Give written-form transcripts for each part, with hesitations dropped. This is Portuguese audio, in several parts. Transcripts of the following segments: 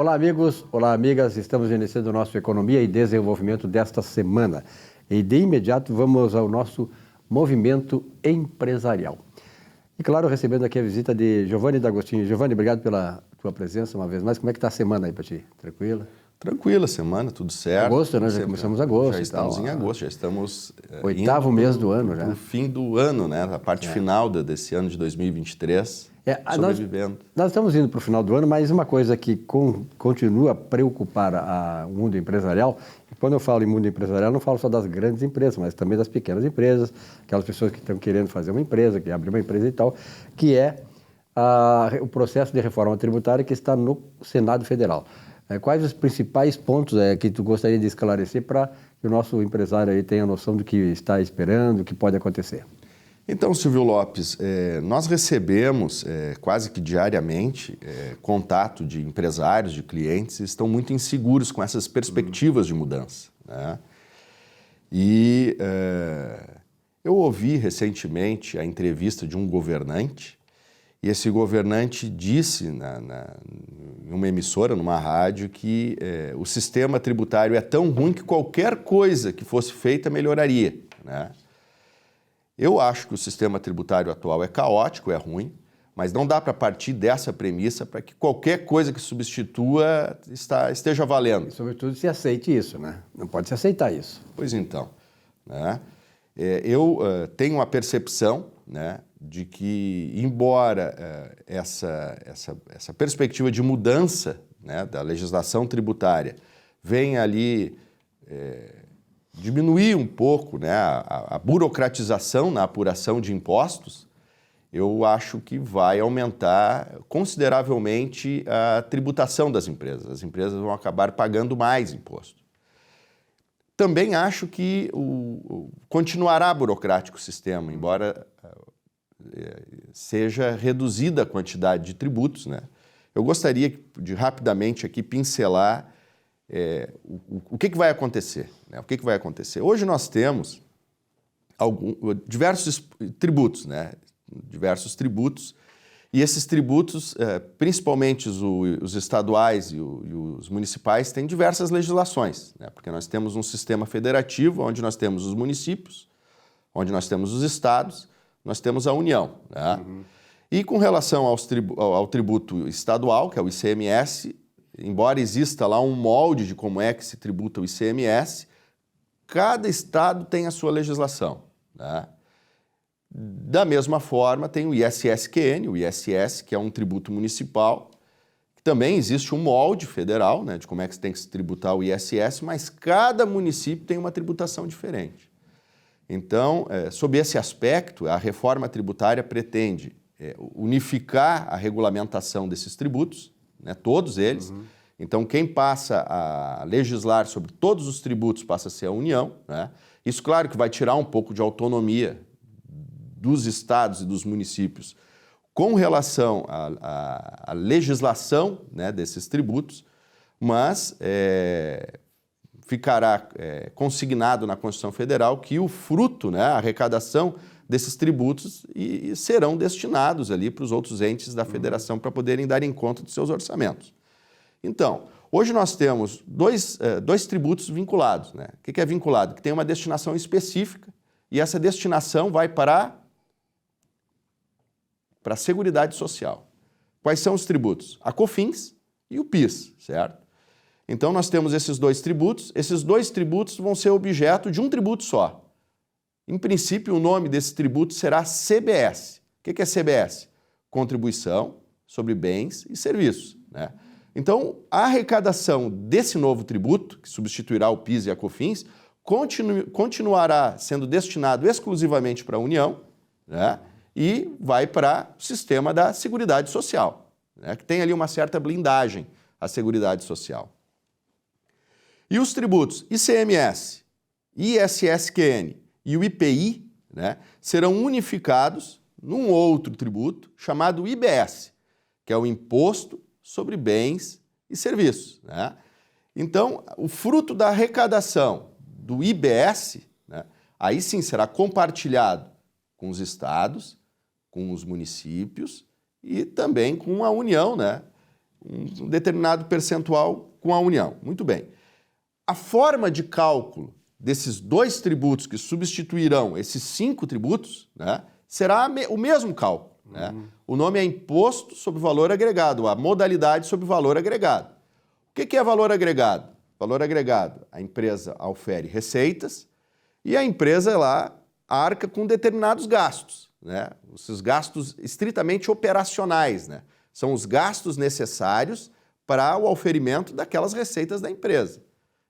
Olá, amigos, olá, amigas. Estamos iniciando o nosso Economia e Desenvolvimento desta semana. E de imediato vamos ao nosso movimento empresarial. E claro, recebendo aqui a visita de Giovanni D'Agostini. Giovanni, obrigado pela tua presença uma vez mais. Como é que está a semana aí para ti? Tranquila? Tranquila semana, tudo certo. Agosto, né? Já começamos agosto. Já estamos em agosto, já estamos... Oitavo mês do ano já. No fim do ano, né? A parte final desse ano de 2023, sobrevivendo. Nós estamos indo para o final do ano, mas uma coisa que continua a preocupar o mundo empresarial, e quando eu falo em mundo empresarial, não falo só das grandes empresas, mas também das pequenas empresas, aquelas pessoas que estão querendo fazer uma empresa, que abrem uma empresa e tal, que é o processo de reforma tributária que está no Senado Federal. Quais os principais pontos que tu gostaria de esclarecer para que o nosso empresário aí tenha noção do que está esperando, o que pode acontecer? Então, Silvio Lopes, nós recebemos quase que diariamente contato de empresários, de clientes, que estão muito inseguros com essas perspectivas de mudança, né? E eu ouvi recentemente a entrevista de um governante, e esse governante disse em uma emissora, numa rádio, que o sistema tributário é tão ruim que qualquer coisa que fosse feita melhoraria, né? Eu acho que o sistema tributário atual é caótico, é ruim, mas não dá para partir dessa premissa para que qualquer coisa que substitua esteja valendo. E, sobretudo, se aceite isso, né? Não pode se aceitar isso. Pois então, né? Eu tenho a percepção, né, de que, embora essa perspectiva de mudança, né, da legislação tributária venha ali diminuir um pouco, né, a burocratização na apuração de impostos, eu acho que vai aumentar consideravelmente a tributação das empresas. As empresas vão acabar pagando mais imposto. Também acho que continuará burocrático o sistema, embora seja reduzida a quantidade de tributos, né? Eu gostaria de rapidamente aqui pincelar o que vai acontecer, né? O que vai acontecer? Hoje nós temos diversos tributos, né? Diversos tributos, e esses tributos, principalmente os estaduais e os municipais, têm diversas legislações, né? Porque nós temos um sistema federativo, onde nós temos os municípios, onde nós temos os estados, nós temos a União, né? Uhum. E com relação ao tributo estadual, que é o ICMS, embora exista lá um molde de como é que se tributa o ICMS, cada estado tem a sua legislação, né? Da mesma forma, tem o ISS-QN, o ISS, que é um tributo municipal, que também existe um molde federal, né, de como é que tem que se tributar o ISS, mas cada município tem uma tributação diferente. Então, sob esse aspecto, a reforma tributária pretende unificar a regulamentação desses tributos, né, todos eles. Uhum. Então, quem passa a legislar sobre todos os tributos passa a ser a União, né? Isso, claro, que vai tirar um pouco de autonomia dos estados e dos municípios com relação à legislação, né, desses tributos, mas ficará consignado na Constituição Federal que o fruto, né, a arrecadação desses tributos serão destinados ali para os outros entes da federação para poderem dar em conta dos seus orçamentos. Então, hoje nós temos dois tributos vinculados, né? O que é vinculado? Que tem uma destinação específica e essa destinação vai para a Seguridade Social. Quais são os tributos? A COFINS e o PIS, certo? Então, nós temos esses dois tributos vão ser objeto de um tributo só. Em princípio, o nome desse tributo será CBS. O que é CBS? Contribuição sobre bens e serviços, né? Então, a arrecadação desse novo tributo, que substituirá o PIS e a COFINS, continuará sendo destinado exclusivamente para a União, né? E vai para o sistema da Seguridade Social, né? Que tem ali uma certa blindagem à Seguridade Social. E os tributos ICMS, ISS-QN e o IPI, né, serão unificados num outro tributo chamado IBS, que é o Imposto sobre Bens e Serviços, né? Então, o fruto da arrecadação do IBS, né, aí sim será compartilhado com os estados, com os municípios e também com a União, né, um determinado percentual com a União. Muito bem. A forma de cálculo desses 2 tributos que substituirão esses 5 tributos, né, será o mesmo cálculo. Né? O nome é Imposto sobre Valor Agregado, a modalidade sobre valor agregado. O que é valor agregado? Valor agregado, a empresa aufere receitas e a empresa lá arca com determinados gastos. Né? Esses gastos estritamente operacionais, né? São os gastos necessários para o auferimento daquelas receitas da empresa.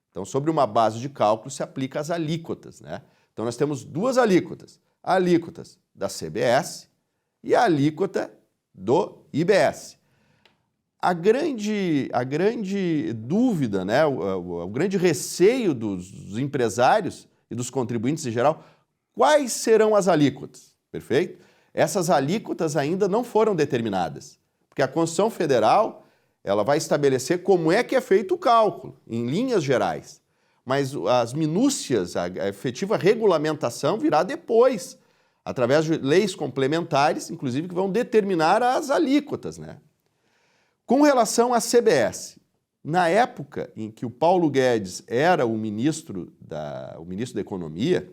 Então, sobre uma base de cálculo, se aplica as alíquotas. Né? Então, nós temos 2 alíquotas. A alíquota da CBS e a alíquota do IBS. A grande dúvida, né? o grande receio dos empresários e dos contribuintes em geral, quais serão as alíquotas? Perfeito? Essas alíquotas ainda não foram determinadas, porque a Constituição Federal ela vai estabelecer como é que é feito o cálculo, em linhas gerais. Mas as minúcias, a efetiva regulamentação virá depois, através de leis complementares, inclusive, que vão determinar as alíquotas. Né? Com relação à CBS, na época em que o Paulo Guedes era o ministro da Economia,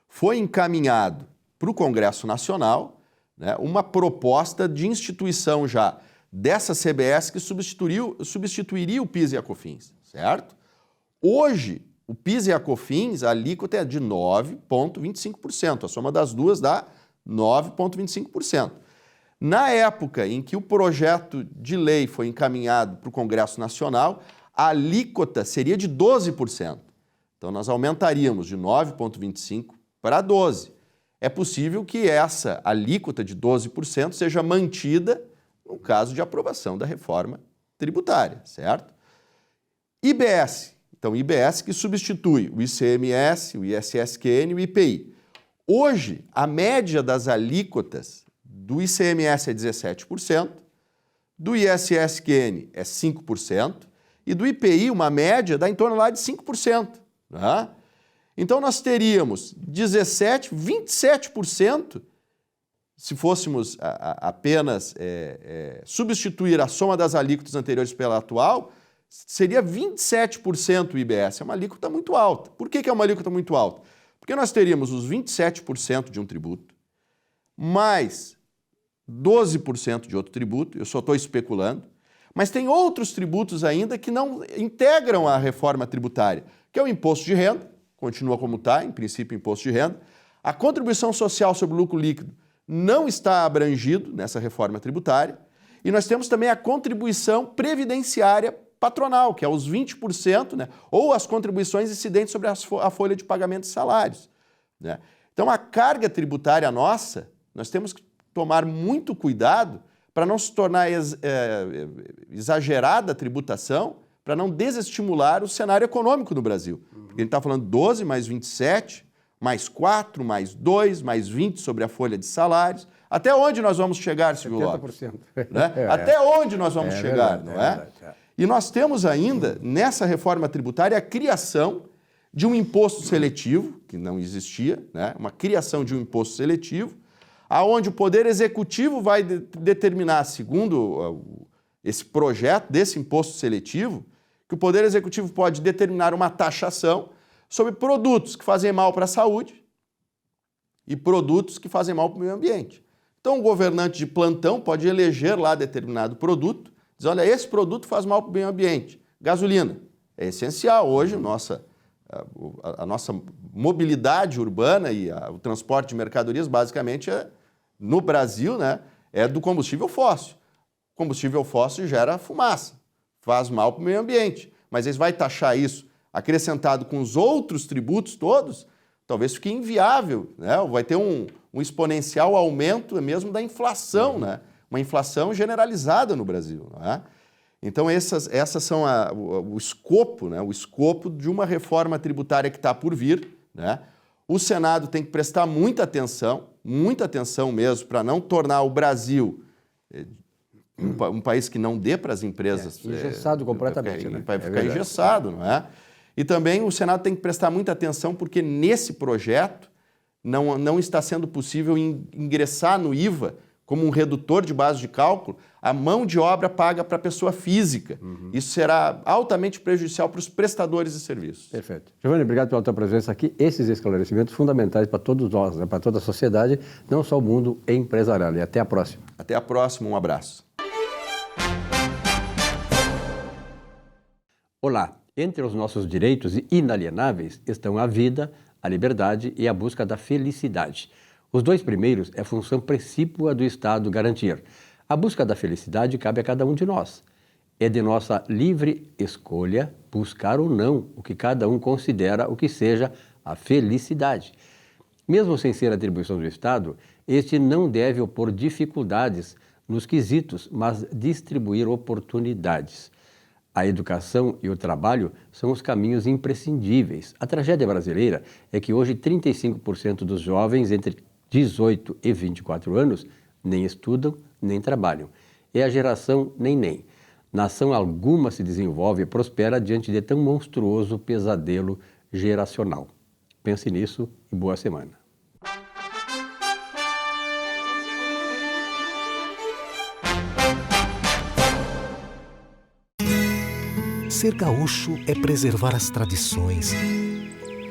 foi encaminhado para o Congresso Nacional, né, uma proposta de instituição já dessa CBS que substituiria o PIS e a COFINS, certo? Hoje, o PIS e a COFINS, a alíquota é de 9,25%, a soma das duas dá 9,25%. Na época em que o projeto de lei foi encaminhado para o Congresso Nacional, a alíquota seria de 12%. Então, nós aumentaríamos de 9,25% para 12%. É possível que essa alíquota de 12% seja mantida no caso de aprovação da reforma tributária, certo? IBS. Então, IBS que substitui o ICMS, o ISSQN e o IPI. Hoje, a média das alíquotas do ICMS é 17%, do ISSQN é 5% e do IPI uma média dá em torno lá de 5%. Né? Então, nós teríamos 17%, 27%, se fôssemos apenas substituir a soma das alíquotas anteriores pela atual, seria 27% o IBS. É uma alíquota muito alta. Por que é uma alíquota muito alta? Porque nós teríamos os 27% de um tributo, mais 12% de outro tributo, eu só estou especulando, mas tem outros tributos ainda que não integram a reforma tributária, que é o imposto de renda, continua como está, em princípio, imposto de renda. A contribuição social sobre o lucro líquido não está abrangido nessa reforma tributária. E nós temos também a contribuição previdenciária patronal, que é os 20%, né, ou as contribuições incidentes sobre a folha de pagamento de salários. Né? Então, a carga tributária nossa, nós temos que tomar muito cuidado para não se tornar exagerada a tributação, para não desestimular o cenário econômico no Brasil. Porque a gente está falando 12 mais 27, mais 4, mais 2, mais 20 sobre a folha de salários. Até onde nós vamos chegar, Silvio Lopes? 70%. Né? Até onde nós vamos chegar, verdade, não é? Verdade. E nós temos ainda, nessa reforma tributária, a criação de um imposto seletivo, que não existia, né? Uma criação de um imposto seletivo, aonde o Poder Executivo vai determinar, segundo esse projeto desse imposto seletivo, que o Poder Executivo pode determinar uma taxação sobre produtos que fazem mal para a saúde e produtos que fazem mal para o meio ambiente. Então, o governante de plantão pode eleger lá determinado produto, dizer, olha, esse produto faz mal para o meio ambiente. Gasolina. É essencial hoje, a nossa mobilidade urbana e o transporte de mercadorias, basicamente, no Brasil, né, é do combustível fóssil. O combustível fóssil gera fumaça, faz mal para o meio ambiente. Mas eles vai taxar isso acrescentado com os outros tributos todos, talvez fique inviável, né? Vai ter um exponencial aumento mesmo da inflação, né? Uma inflação generalizada no Brasil. Não é? Então, essas são o escopo, né? O escopo de uma reforma tributária que está por vir. Né? O Senado tem que prestar muita atenção mesmo, para não tornar o Brasil um país que não dê para as empresas... engessado completamente. Vai ficar engessado, não é? E também o Senado tem que prestar muita atenção porque nesse projeto não está sendo possível ingressar no IVA como um redutor de base de cálculo, a mão de obra paga para a pessoa física. Isso será altamente prejudicial para os prestadores de serviços. Perfeito. Giovanni, obrigado pela tua presença aqui. Esses esclarecimentos fundamentais para todos nós, né, para toda a sociedade, não só o mundo empresarial. E até a próxima. Até a próxima, um abraço. Olá, entre os nossos direitos inalienáveis estão a vida, a liberdade e a busca da felicidade. Os dois primeiros é função precípua do Estado garantir. A busca da felicidade cabe a cada um de nós. É de nossa livre escolha buscar ou não o que cada um considera o que seja a felicidade. Mesmo sem ser atribuição do Estado, este não deve opor dificuldades nos quesitos, mas distribuir oportunidades. A educação e o trabalho são os caminhos imprescindíveis. A tragédia brasileira é que hoje 35% dos jovens entre 18 e 24 anos nem estudam, nem trabalham. É a geração nem. Nação alguma se desenvolve e prospera diante de tão monstruoso pesadelo geracional. Pense nisso e boa semana. Ser gaúcho é preservar as tradições,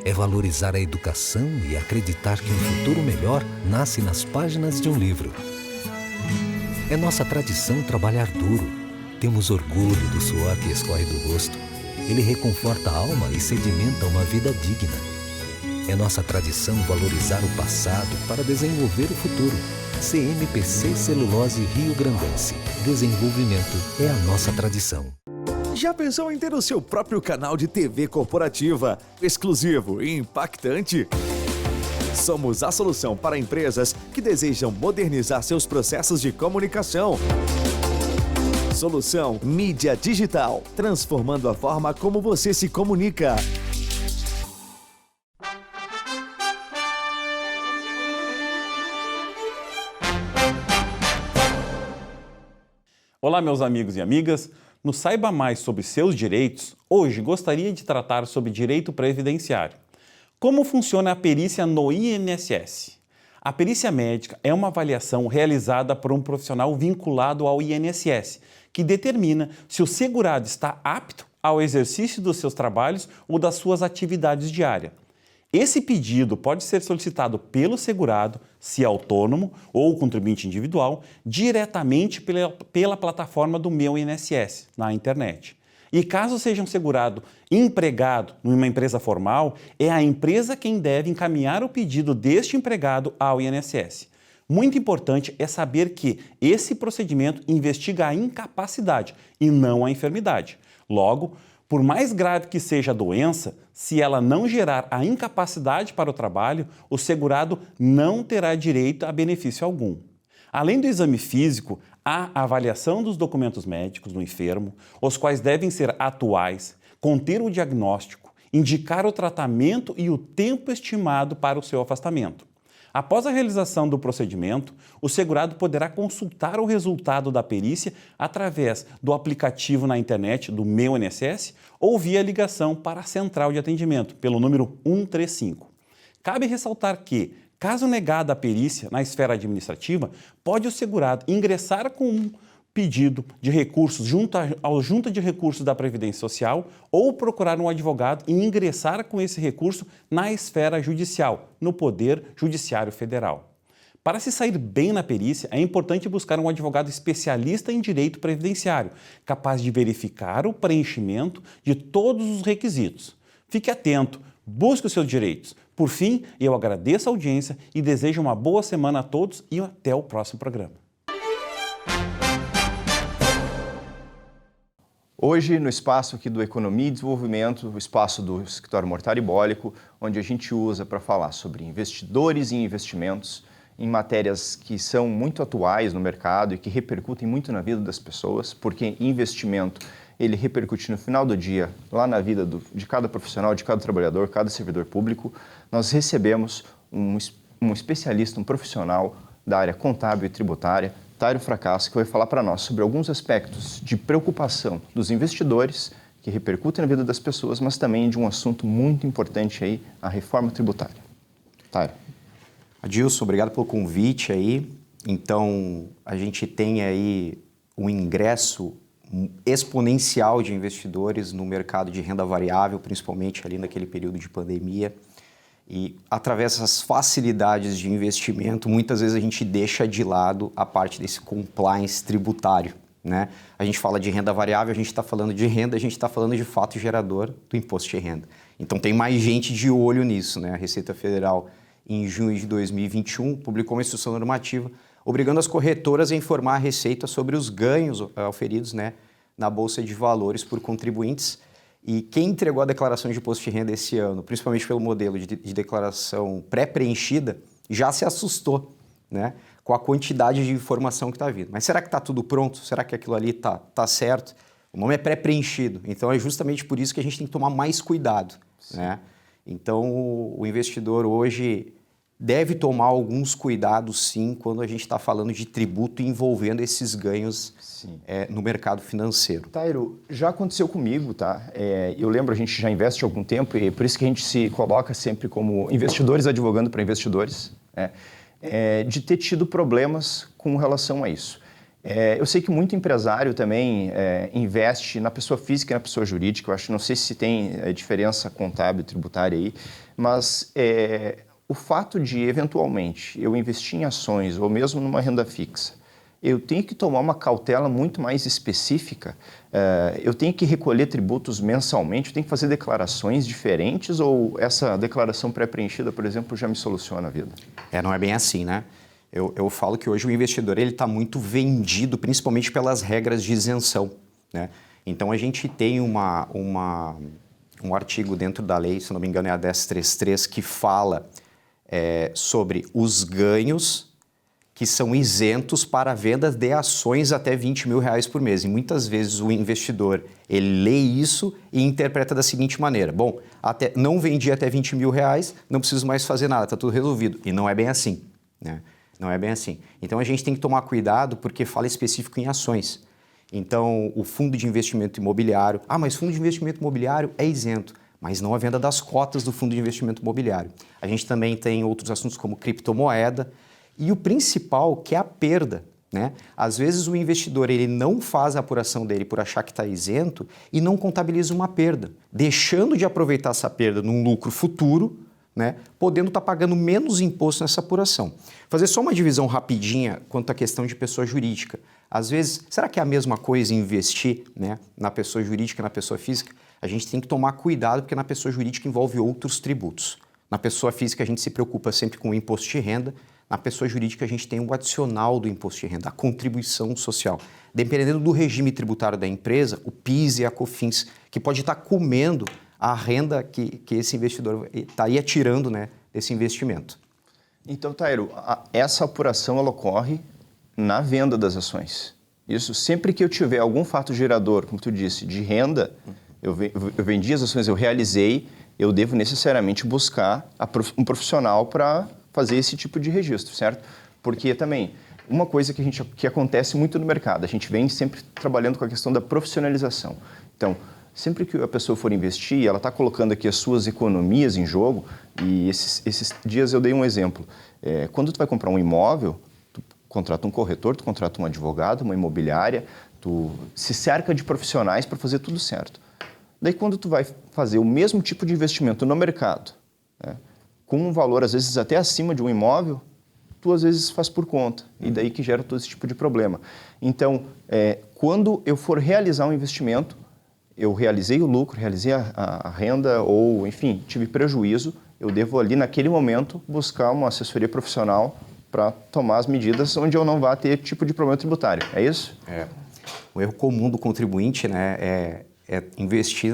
é valorizar a educação e acreditar que um futuro melhor nasce nas páginas de um livro. É nossa tradição trabalhar duro. Temos orgulho do suor que escorre do rosto. Ele reconforta a alma e sedimenta uma vida digna. É nossa tradição valorizar o passado para desenvolver o futuro. CMPC Celulose Rio Grandense. Desenvolvimento é a nossa tradição. Já pensou em ter o seu próprio canal de TV corporativa, exclusivo e impactante? Somos a solução para empresas que desejam modernizar seus processos de comunicação. Solução Mídia Digital, transformando a forma como você se comunica. Olá, meus amigos e amigas. No Saiba Mais sobre seus direitos, hoje gostaria de tratar sobre direito previdenciário. Como funciona a perícia no INSS? A perícia médica é uma avaliação realizada por um profissional vinculado ao INSS, que determina se o segurado está apto ao exercício dos seus trabalhos ou das suas atividades diárias. Esse pedido pode ser solicitado pelo segurado, se autônomo ou contribuinte individual, diretamente pela plataforma do Meu INSS, na internet. E caso seja um segurado empregado numa empresa formal, é a empresa quem deve encaminhar o pedido deste empregado ao INSS. Muito importante é saber que esse procedimento investiga a incapacidade e não a enfermidade. Logo, por mais grave que seja a doença, se ela não gerar a incapacidade para o trabalho, o segurado não terá direito a benefício algum. Além do exame físico, há a avaliação dos documentos médicos do enfermo, os quais devem ser atuais, conter o diagnóstico, indicar o tratamento e o tempo estimado para o seu afastamento. Após a realização do procedimento, o segurado poderá consultar o resultado da perícia através do aplicativo na internet do Meu INSS ou via ligação para a central de atendimento, pelo número 135. Cabe ressaltar que, caso negada a perícia na esfera administrativa, pode o segurado ingressar com um pedido de recursos junto à Junta de Recursos da Previdência Social ou procurar um advogado e ingressar com esse recurso na esfera judicial, no Poder Judiciário Federal. Para se sair bem na perícia, é importante buscar um advogado especialista em direito previdenciário, capaz de verificar o preenchimento de todos os requisitos. Fique atento, busque os seus direitos. Por fim, eu agradeço a audiência e desejo uma boa semana a todos e até o próximo programa. Hoje, no espaço aqui do Economia e Desenvolvimento, o espaço do Escritório Mortário e Bólico, onde a gente usa para falar sobre investidores e investimentos em matérias que são muito atuais no mercado e que repercutem muito na vida das pessoas, porque investimento, ele repercute no final do dia, lá na vida de cada profissional, de cada trabalhador, cada servidor público. Nós recebemos um especialista, um profissional da área contábil e tributária, Tário Fracasso, que vai falar para nós sobre alguns aspectos de preocupação dos investidores que repercutem na vida das pessoas, mas também de um assunto muito importante aí, a reforma tributária. Tário. Adilson, obrigado pelo convite aí. Então, a gente tem aí um ingresso exponencial de investidores no mercado de renda variável, principalmente ali naquele período de pandemia. E através dessas facilidades de investimento, muitas vezes a gente deixa de lado a parte desse compliance tributário, né? A gente fala de renda variável, a gente está falando de renda, a gente está falando de fato gerador do imposto de renda. Então tem mais gente de olho nisso, né? A Receita Federal, em junho de 2021, publicou uma instrução normativa obrigando as corretoras a informar a Receita sobre os ganhos oferidos, né, na Bolsa de Valores por contribuintes. E quem entregou a declaração de imposto de renda esse ano, principalmente pelo modelo de declaração pré-preenchida, já se assustou, né, com a quantidade de informação que está vindo. Mas será que está tudo pronto? Será que aquilo ali está certo? O nome é pré-preenchido, então é justamente por isso que a gente tem que tomar mais cuidado, né? Então o investidor hoje deve tomar alguns cuidados, sim, quando a gente está falando de tributo envolvendo esses ganhos no mercado financeiro. Tairo, já aconteceu comigo, tá? Eu lembro, a gente já investe há algum tempo e é por isso que a gente se coloca sempre como investidores advogando para investidores, de ter tido problemas com relação a isso. Eu sei que muito empresário também investe na pessoa física e na pessoa jurídica. Eu acho, não sei se tem diferença contábil, tributária aí, mas o fato de, eventualmente, eu investir em ações ou mesmo numa renda fixa, eu tenho que tomar uma cautela muito mais específica, eu tenho que recolher tributos mensalmente, eu tenho que fazer declarações diferentes ou essa declaração pré-preenchida, por exemplo, já me soluciona a vida? Não é bem assim, né? Eu falo que hoje o investidor está muito vendido, principalmente pelas regras de isenção, né? Então, a gente tem um artigo dentro da lei, se não me engano é a 1033, que fala sobre os ganhos que são isentos para a venda de ações até R$20 mil por mês. E muitas vezes o investidor, ele lê isso e interpreta da seguinte maneira: bom, não vendi até R$20 mil, não preciso mais fazer nada, está tudo resolvido. E não é bem assim, né? Não é bem assim. Então a gente tem que tomar cuidado porque fala específico em ações. Então o fundo de investimento imobiliário, mas fundo de investimento imobiliário é isento, mas não a venda das cotas do fundo de investimento imobiliário. A gente também tem outros assuntos como criptomoeda e o principal, que é a perda, né? Às vezes o investidor ele não faz a apuração dele por achar que está isento e não contabiliza uma perda, deixando de aproveitar essa perda num lucro futuro, né? Podendo estar pagando menos imposto nessa apuração. Fazer só uma divisão rapidinha quanto à questão de pessoa jurídica. Às vezes, será que é a mesma coisa investir, né, na pessoa jurídica e na pessoa física? A gente tem que tomar cuidado porque na pessoa jurídica envolve outros tributos. Na pessoa física a gente se preocupa sempre com o imposto de renda, na pessoa jurídica a gente tem o adicional do imposto de renda, a contribuição social. Dependendo do regime tributário da empresa, o PIS e a COFINS, que pode estar comendo a renda que esse investidor estaria tirando, né, desse investimento. Então, Tairo, essa apuração ela ocorre na venda das ações. Isso, sempre que eu tiver algum fato gerador, como tu disse, de renda, eu vendi as ações, eu realizei, eu devo necessariamente buscar um profissional para fazer esse tipo de registro, certo? Porque também, uma coisa que acontece muito no mercado, a gente vem sempre trabalhando com a questão da profissionalização. Então, sempre que a pessoa for investir, ela está colocando aqui as suas economias em jogo, e esses dias eu dei um exemplo. Quando tu vai comprar um imóvel, tu contrata um corretor, tu contrata um advogado, uma imobiliária, tu se cerca de profissionais para fazer tudo certo. Daí, quando tu vai fazer o mesmo tipo de investimento no mercado, né, com um valor, às vezes, até acima de um imóvel, tu, às vezes, faz por conta. E daí que gera todo esse tipo de problema. Então, quando eu for realizar um investimento, eu realizei o lucro, realizei a renda ou, enfim, tive prejuízo, eu devo ali, naquele momento, buscar uma assessoria profissional para tomar as medidas onde eu não vá ter tipo de problema tributário. É isso? O erro comum do contribuinte, né, é investir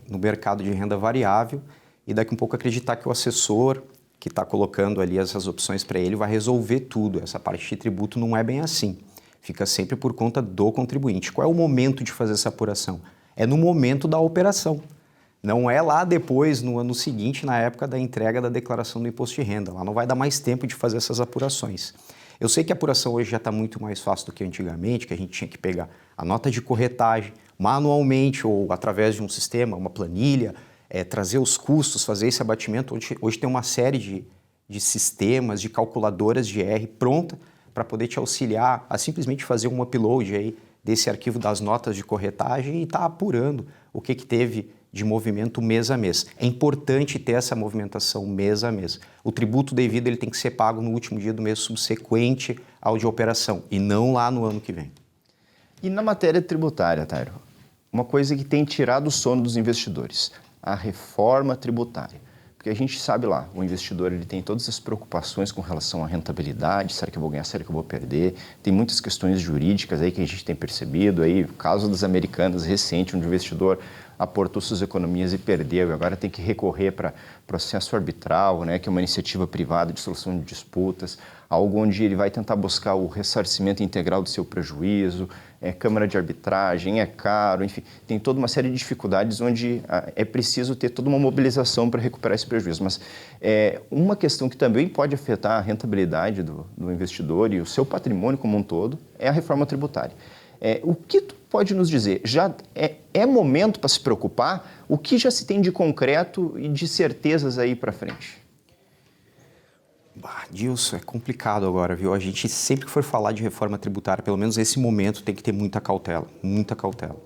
no mercado de renda variável e daqui um pouco acreditar que o assessor que está colocando ali essas opções para ele vai resolver tudo. Essa parte de tributo não é bem assim. Fica sempre por conta do contribuinte. Qual é o momento de fazer essa apuração? É no momento da operação. Não é lá depois, no ano seguinte, na época da entrega da declaração do imposto de renda. Lá não vai dar mais tempo de fazer essas apurações. Eu sei que a apuração hoje já está muito mais fácil do que antigamente, que a gente tinha que pegar a nota de corretagem manualmente ou através de um sistema, uma planilha, trazer os custos, fazer esse abatimento. Hoje tem uma série de sistemas, de calculadoras de R pronta para poder te auxiliar a simplesmente fazer um upload aí desse arquivo das notas de corretagem e estar apurando o que teve de movimento mês a mês. É importante ter essa movimentação mês a mês. O tributo devido ele tem que ser pago no último dia do mês subsequente ao de operação e não lá no ano que vem. E na matéria tributária, Tairo, uma coisa que tem tirado o sono dos investidores, a reforma tributária. Porque a gente sabe lá, o investidor ele tem todas as preocupações com relação à rentabilidade, será que eu vou ganhar, será que eu vou perder? Tem muitas questões jurídicas aí que a gente tem percebido, aí, o caso das Americanas recente, onde o investidor aportou suas economias e perdeu, e agora tem que recorrer para processo arbitral, né, que é uma iniciativa privada de solução de disputas, algo onde ele vai tentar buscar o ressarcimento integral do seu prejuízo, câmara de arbitragem, é caro, enfim, tem toda uma série de dificuldades onde é preciso ter toda uma mobilização para recuperar esse prejuízo. Mas uma questão que também pode afetar a rentabilidade do investidor e o seu patrimônio como um todo é a reforma tributária. O que tu pode nos dizer? Já é momento para se preocupar? O que já se tem de concreto e de certezas aí para frente? Dilson, é complicado agora, viu? A gente sempre que for falar de reforma tributária, pelo menos nesse momento, tem que ter muita cautela, muita cautela.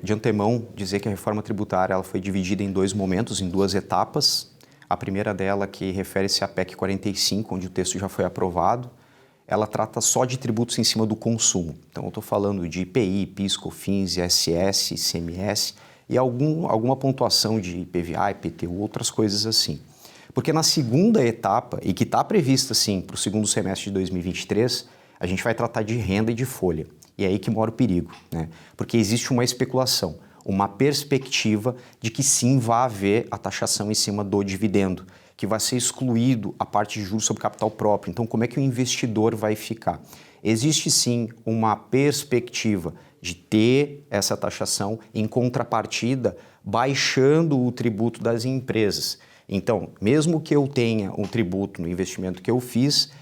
De antemão, dizer que a reforma tributária ela foi dividida em 2 momentos, em 2 etapas. A primeira dela, que refere-se à PEC 45, onde o texto já foi aprovado, ela trata só de tributos em cima do consumo. Então, eu estou falando de IPI, PIS, COFINS, ISS, ICMS e alguma pontuação de IPVA, IPTU, outras coisas assim. Porque na segunda etapa, e que está prevista, sim, para o segundo semestre de 2023, a gente vai tratar de renda e de folha. E é aí que mora o perigo, né? Porque existe uma especulação, uma perspectiva de que sim vai haver a taxação em cima do dividendo, que vai ser excluído a parte de juros sobre capital próprio. Então, como é que o investidor vai ficar? Existe sim uma perspectiva de ter essa taxação em contrapartida, baixando o tributo das empresas. Então, mesmo que eu tenha um tributo no investimento que eu fiz,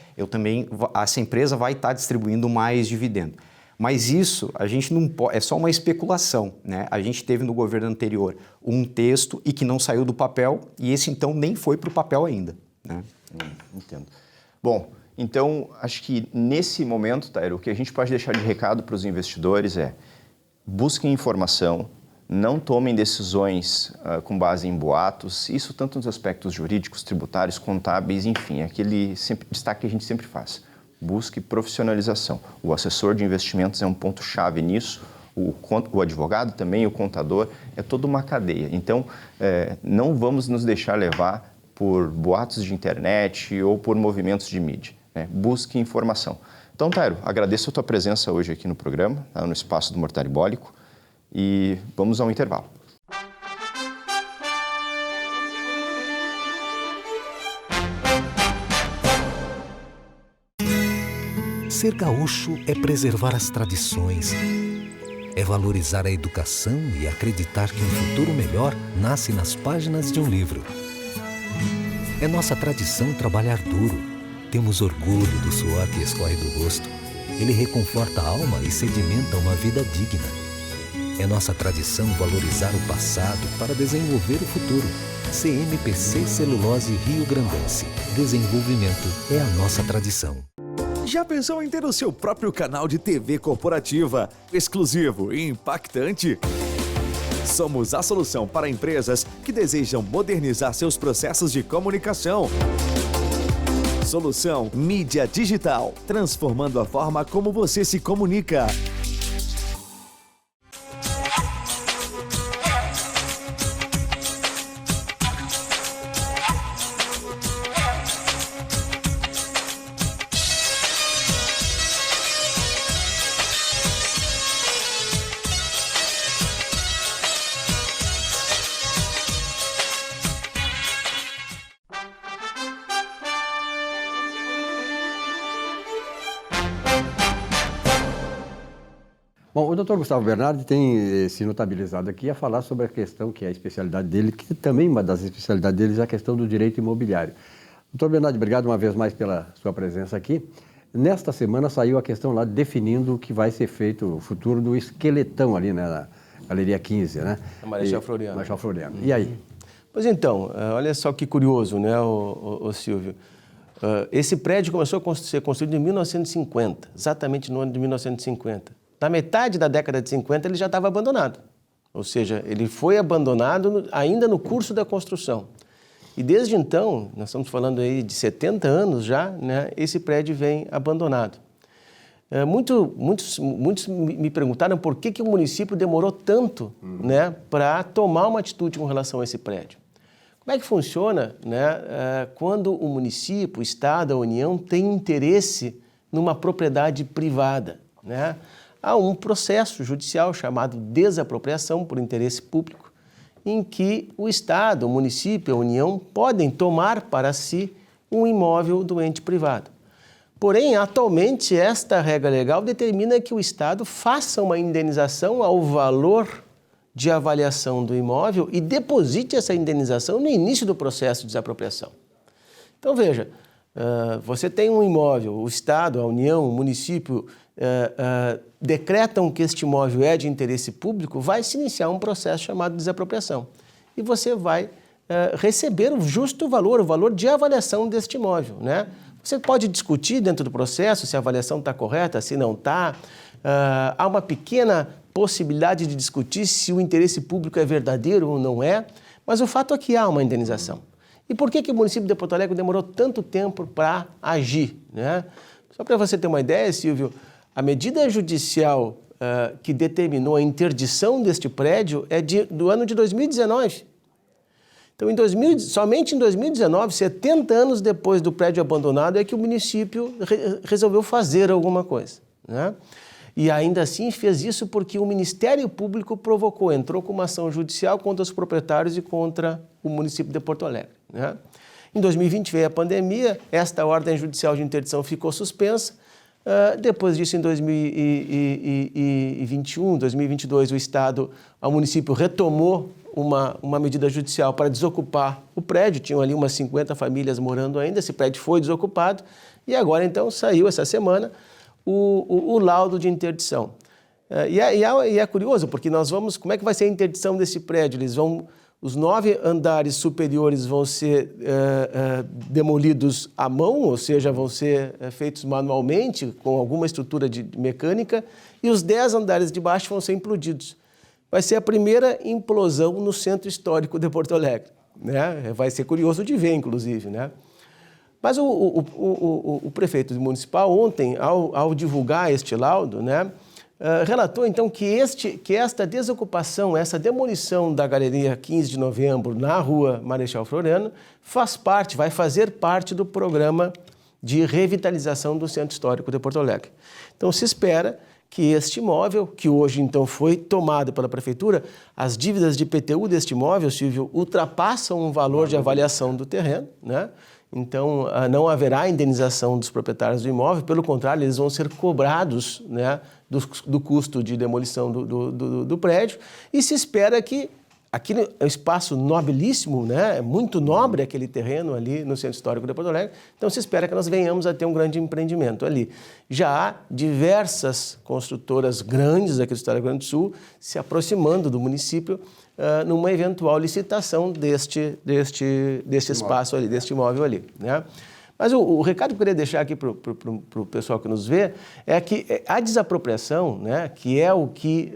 essa empresa vai estar distribuindo mais dividendo. Mas isso, a gente não pode, é só uma especulação, né? A gente teve no governo anterior um texto e que não saiu do papel, e esse então nem foi para o papel ainda, né? Entendo. Bom, então acho que nesse momento, Tairo, o que a gente pode deixar de recado para os investidores é: busquem informação, não tomem decisões com base em boatos, isso tanto nos aspectos jurídicos, tributários, contábeis, enfim, aquele destaque que a gente sempre faz. Busque profissionalização. O assessor de investimentos é um ponto-chave nisso, o advogado também, o contador, é toda uma cadeia. Então, não vamos nos deixar levar por boatos de internet ou por movimentos de mídia, né? Busque informação. Então, Tairo, agradeço a tua presença hoje aqui no programa, no Espaço do Mortalibólico, e vamos ao intervalo. Ser gaúcho é preservar as tradições, é valorizar a educação e acreditar que um futuro melhor nasce nas páginas de um livro. É nossa tradição trabalhar duro. Temos orgulho do suor que escorre do rosto. Ele reconforta a alma e sedimenta uma vida digna. É nossa tradição valorizar o passado para desenvolver o futuro. CMPC Celulose Rio Grandense. Desenvolvimento é a nossa tradição. Já pensou em ter o seu próprio canal de TV corporativa, exclusivo e impactante? Somos a solução para empresas que desejam modernizar seus processos de comunicação. Solução Mídia Digital, transformando a forma como você se comunica. Bom, o doutor Gustavo Bernardi tem se notabilizado aqui a falar sobre a questão que é a especialidade dele, que também uma das especialidades deles é a questão do direito imobiliário. Doutor Bernardi, obrigado uma vez mais pela sua presença aqui. Nesta semana saiu a questão lá definindo o que vai ser feito, o futuro do esqueletão ali, né, na Galeria 15, né? A Marechal Floriano. Marechal Floriano. E aí? Pois então, olha só que curioso, né, o Silvio? esse prédio começou a ser construído em 1950, exatamente no ano de 1950. Na metade da década de 50 ele já estava abandonado, ou seja, ele foi abandonado ainda no curso da construção. E desde então, nós estamos falando aí de 70 anos já, né, esse prédio vem abandonado. Muitos me perguntaram por que o município demorou tanto, né, para tomar uma atitude com relação a esse prédio. Como é que funciona, né, quando o município, o Estado, a União tem interesse numa propriedade privada, né? Há um processo judicial chamado desapropriação por interesse público, em que o Estado, o município, a União podem tomar para si um imóvel do ente privado. Porém, atualmente, esta regra legal determina que o Estado faça uma indenização ao valor de avaliação do imóvel e deposite essa indenização no início do processo de desapropriação. Então, veja, você tem um imóvel, o Estado, a União, o município decretam que este imóvel é de interesse público, vai se iniciar um processo chamado desapropriação. E você vai receber o justo valor, o valor de avaliação deste imóvel, né? Você pode discutir dentro do processo se a avaliação está correta, se não está. Há uma pequena possibilidade de discutir se o interesse público é verdadeiro ou não é, mas o fato é que há uma indenização. E por que o município de Porto Alegre demorou tanto tempo para agir, né? Só para você ter uma ideia, Silvio, a medida judicial que determinou a interdição deste prédio é do ano de 2019. Então, somente em 2019, 70 anos depois do prédio abandonado, é que o município resolveu fazer alguma coisa, né? E ainda assim fez isso porque o Ministério Público entrou com uma ação judicial contra os proprietários e contra o município de Porto Alegre, né? Em 2020 veio a pandemia, esta ordem judicial de interdição ficou suspensa. Depois disso, em 2021, 2022, o município retomou uma medida judicial para desocupar o prédio. Tinham ali umas 50 famílias morando ainda, esse prédio foi desocupado e agora, então, saiu essa semana o laudo de interdição. E é curioso, porque como é que vai ser a interdição desse prédio? Os 9 andares superiores vão ser demolidos à mão, ou seja, vão ser feitos manualmente, com alguma estrutura de mecânica, e os 10 andares de baixo vão ser implodidos. Vai ser a primeira implosão no centro histórico de Porto Alegre, né? Vai ser curioso de ver, inclusive, né? Mas o prefeito municipal, ontem, ao divulgar este laudo, né, relatou, então, que esta desocupação, essa demolição da Galeria 15 de Novembro na rua Marechal Floriano vai fazer parte do programa de revitalização do Centro Histórico de Porto Alegre. Então, se espera que este imóvel, que hoje, então, foi tomado pela Prefeitura, as dívidas de IPTU deste imóvel, Silvio, ultrapassam um valor de avaliação do terreno, né? Então, não haverá indenização dos proprietários do imóvel, pelo contrário, eles vão ser cobrados, né, do custo de demolição do prédio, e se espera que aquele é um espaço nobilíssimo, né, é muito nobre aquele terreno ali no Centro Histórico de Porto Alegre, então se espera que nós venhamos a ter um grande empreendimento ali. Já há diversas construtoras grandes aqui do Estado do Rio Grande do Sul se aproximando do município numa eventual licitação deste espaço ali, deste imóvel ali, né? Mas o recado que eu queria deixar aqui para o pessoal que nos vê é que a desapropriação, né, que é o que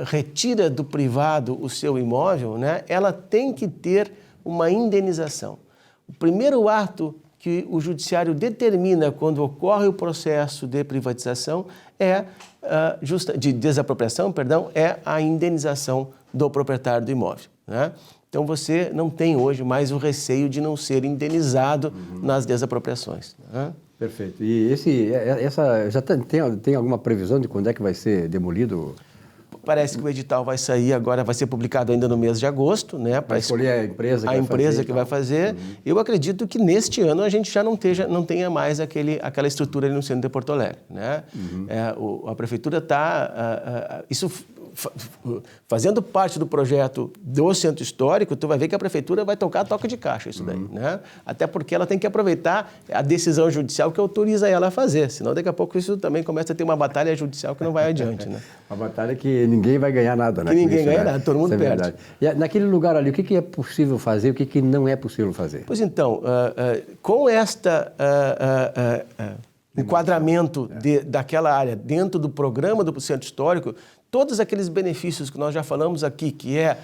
retira do privado o seu imóvel, né, ela tem que ter uma indenização. O primeiro ato que o judiciário determina quando ocorre o processo de privatização de desapropriação, perdão, é a indenização do proprietário do imóvel, né? Então você não tem hoje mais o receio de não ser indenizado nas desapropriações, né? Perfeito. E já tem alguma previsão de quando é que vai ser demolido? Parece que o edital vai sair agora, vai ser publicado ainda no mês de agosto, né? Para escolher a empresa que vai fazer. Eu acredito que neste ano a gente já não tenha mais aquela estrutura ali no centro de Porto Alegre, né? A prefeitura está... isso fazendo parte do projeto do centro histórico, tu vai ver que a prefeitura vai tocar toque de caixa isso daí, né? Até porque ela tem que aproveitar a decisão judicial que autoriza ela a fazer, senão daqui a pouco isso também começa a ter uma batalha judicial que não vai adiante, né? Uma batalha que ninguém vai ganhar nada, né? Que ninguém isso, ganha né? nada, todo mundo Isso é perde. verdade. E naquele lugar ali, o que é possível fazer e o que não é possível fazer? Pois então, com esta enquadramento daquela área dentro do programa do Centro Histórico, todos aqueles benefícios que nós já falamos aqui, que é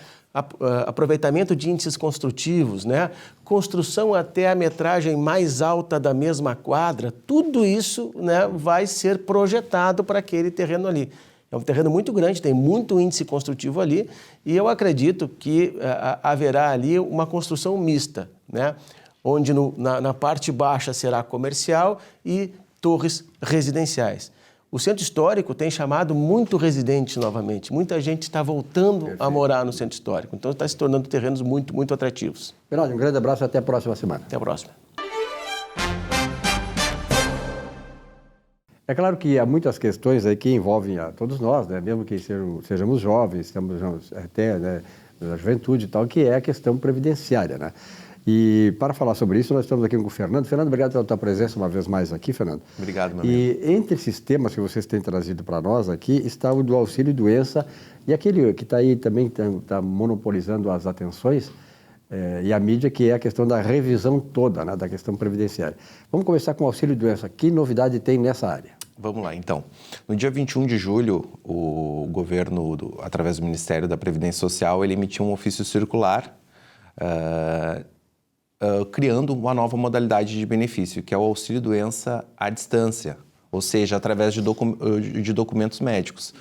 aproveitamento de índices construtivos, né? Construção até a metragem mais alta da mesma quadra, tudo isso, né, vai ser projetado para aquele terreno ali. É um terreno muito grande, tem muito índice construtivo ali e eu acredito que haverá ali uma construção mista, né? Onde na parte baixa será comercial e torres residenciais. O Centro Histórico tem chamado muito residente novamente. Muita gente está voltando a morar no Centro Histórico. Então está se tornando terrenos muito, muito atrativos. Bernardo, um grande abraço e até a próxima semana. Até a próxima. É claro que há muitas questões aí que envolvem a todos nós, né? Mesmo que sejamos jovens, estamos até, né, na juventude e tal, que é a questão previdenciária, né? E para falar sobre isso, nós estamos aqui com o Fernando. Fernando, obrigado pela tua presença uma vez mais aqui, Fernando. Obrigado, meu amigo. E entre esses temas que vocês têm trazido para nós aqui, está o do auxílio-doença e aquele que está aí também está monopolizando as atenções e a mídia, que é a questão da revisão toda, né, da questão previdenciária. Vamos começar com o auxílio-doença. Que novidade tem nessa área? Vamos lá, então. No dia 21 de julho, o governo, através do Ministério da Previdência Social, ele emitiu um ofício circular criando uma nova modalidade de benefício, que é o auxílio-doença à distância, ou seja, através de documentos médicos.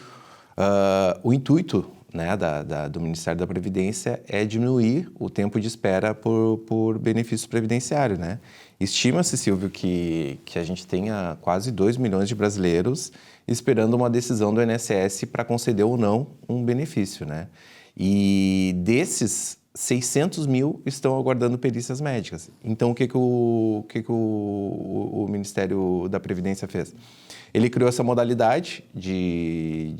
O intuito, né, do Ministério da Previdência é diminuir o tempo de espera por benefício previdenciário, né? Estima-se, Silvio, que a gente tenha quase 2 milhões de brasileiros esperando uma decisão do INSS para conceder ou não um benefício, né? E desses, 600 mil estão aguardando perícias médicas. Então, o que o Ministério da Previdência fez? Ele criou essa modalidade de